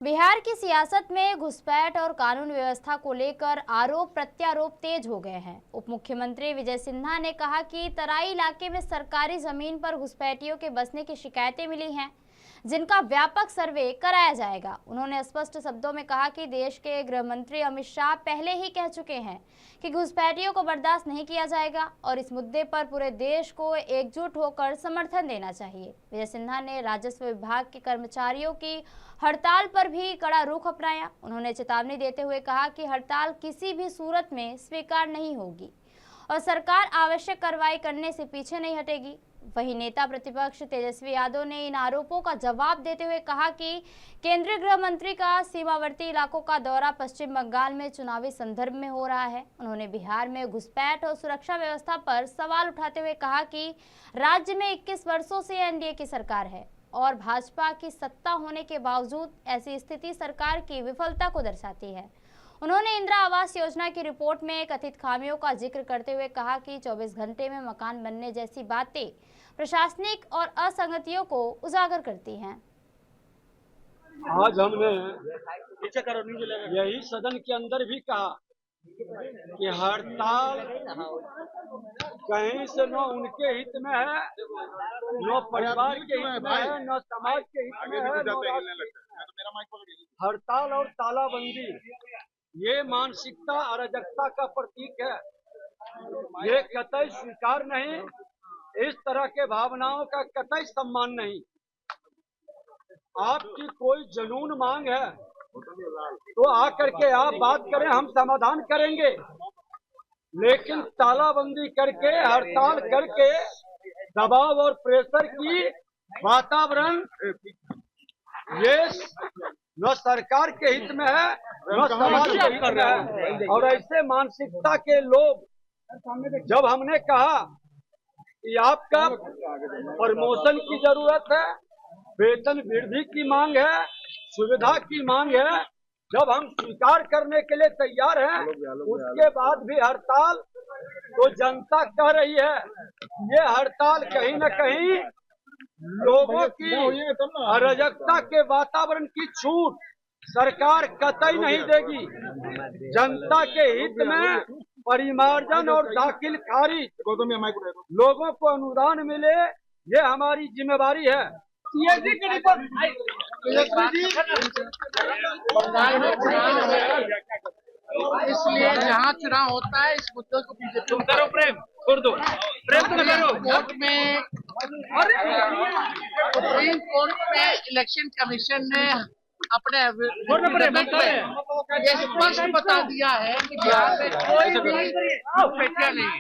बिहार की सियासत में घुसपैठ और कानून व्यवस्था को लेकर आरोप प्रत्यारोप तेज हो गए हैं। उप मुख्यमंत्री विजय सिन्हा ने कहा कि तराई इलाके में सरकारी जमीन पर घुसपैठियों के बसने की शिकायतें मिली हैं, जिनका व्यापक सर्वे कराया जाएगा। उन्होंने स्पष्ट शब्दों में कहा कि देश के गृह मंत्री अमित शाह पहले ही कह चुके हैं कि घुसपैठियों को बर्दाश्त नहीं किया जाएगा और इस मुद्दे पर पूरे देश को एकजुट होकर समर्थन देना चाहिए। विजय सिन्हा ने राजस्व विभाग के कर्मचारियों की हड़ताल पर भी कड़ा रुख अपनाया। उन्होंने चेतावनी देते हुए कहा कि हड़ताल किसी भी सूरत में स्वीकार नहीं होगी और सरकार आवश्यक कार्रवाई करने से पीछे नहीं हटेगी। वहीं नेता प्रतिपक्ष तेजस्वी यादव ने इन आरोपों का जवाब देते हुए कहा कि केंद्रीय गृह मंत्री का सीमावर्ती इलाकों का दौरा पश्चिम बंगाल में चुनावी संदर्भ में हो रहा है। उन्होंने बिहार में घुसपैठ और सुरक्षा व्यवस्था पर सवाल उठाते हुए कहा कि राज्य में 21 वर्षों से एनडीए की सरकार है और भाजपा की सत्ता होने के बावजूद ऐसी स्थिति सरकार की विफलता को दर्शाती है। उन्होंने इंदिरा आवास योजना की रिपोर्ट में कथित खामियों का जिक्र करते हुए कहा कि 24 घंटे में मकान बनने जैसी बातें प्रशासनिक और असंगतियों को उजागर करती हैं। आज हमने यही सदन के अंदर भी कहा कि हड़ताल कहीं से न उनके हित में है, न परिवार के हित में है, न समाज के हित में है। हड़ताल और तालाबंदी ये मानसिकता अराजकता का प्रतीक है। ये कतई स्वीकार नहीं, इस तरह के भावनाओं का कतई सम्मान नहीं। आपकी कोई जुनून मांग है तो आकर के आप बात करें, हम समाधान करेंगे। लेकिन तालाबंदी करके, हड़ताल करके दबाव और प्रेशर की वातावरण ये न सरकार के हित में है, न समाज के हित में है। और ऐसे मानसिकता के लोग, जब हमने कहा कि आपका प्रमोशन की जरूरत है, वेतन वृद्धि की मांग है, सुविधा की मांग है, जब हम स्वीकार करने के लिए तैयार हैं, उसके बाद भी हड़ताल, तो जनता कह रही है ये हड़ताल कहीं न कहीं लोगों की अराजकता के वातावरण की छूट सरकार कतई नहीं देगी। जनता के हित में परिमार्जन और दाखिल खारिज लोगों को अनुदान मिले, ये हमारी जिम्मेवारी है। सीएजी की रिपोर्ट इसलिए जहाँ चुनाव होता है इस मुद्दे को बीजेपी करो, प्रेम तो करो। कोर्ट में सुप्रीम कोर्ट में इलेक्शन कमीशन ने अपने एफिडेविट में ये स्पष्ट बता दिया है कि बिहार में कोई भी घुसपैठिया नहीं है।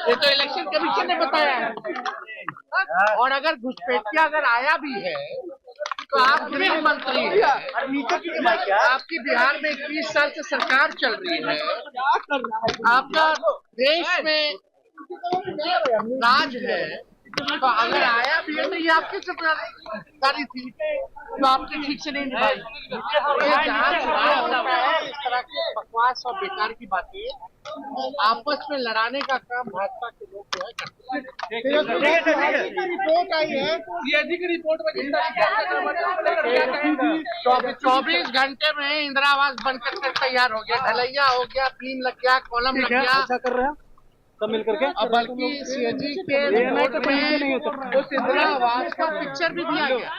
ये तो इलेक्शन कमीशन ने बताया है। और अगर घुसपैठिया अगर आया भी है तो आप गृह मंत्री हैं, आपकी बिहार में 21 साल से सरकार चल रही है, आपका देश में राज है, तो अगर आया भी है तो ये आपकी जिम्मेदारी थी तो आपने ठीक से नहीं निभाई। जहाँ चुनाव होता है इस तरह की बकवास और बेकार की बातें आपस में लड़ाने का काम भाजपा के लोग जो है करते हैं। रिपोर्ट आई है, सीएजी की रिपोर्ट में 24 घंटे में इंदिरा आवास बनकर तैयार हो गया, ढलैया हो गया, बीम लग गया, कॉलम लग गया। ऐसा कर रहे हैं सब मिल करके। बल्कि सीएजी के रिपोर्ट में उस इंदिरा आवास का पिक्चर भी दिया गया।